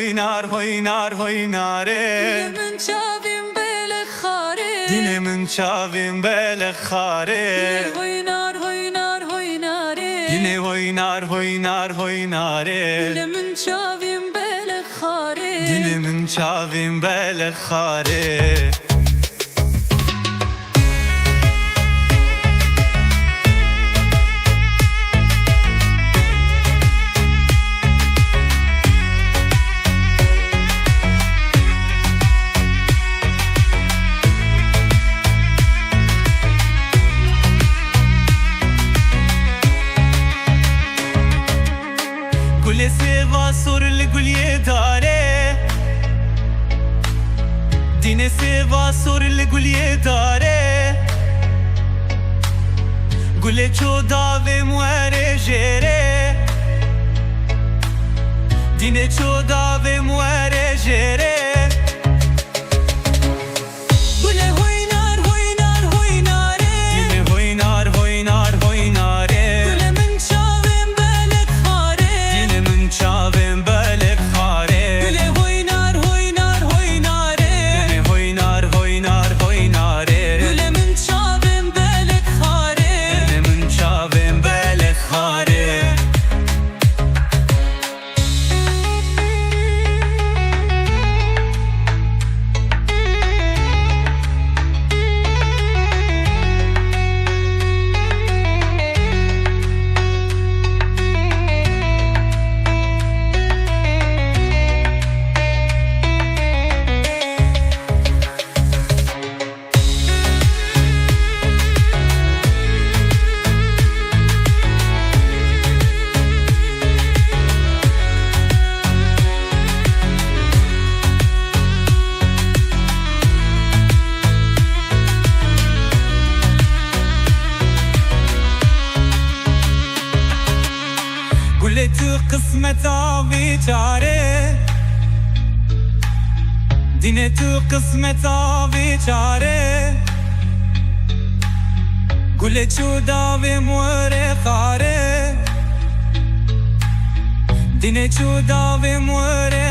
hoynar hoynar hoynare من چاویم بله خاره Dinemin çavim bele khare هوینار هوینار هویناره Yine hoynar hoynar hoynare من چاویم بله خاره Dinemin çavim bele khare Gule seva sorul gulye dare Dine seva sorul gulye dare Gule çoda ve muere jere Dine çoda ve muere jere گله هوینار هوینار هویناره Dine hoynar hoynar hoynare گله من چاویم بله خاره Dinemin çavim bele khare گله هوینار هوینار هویناره Dine hoynar hoynar hoynare گله من چاویم بله خاره Dinemin çavim bele khare Gule tu kısmet abi çare Dine tu kısmet abi çare Gule çuda ve muere khare Dine çuda ve muere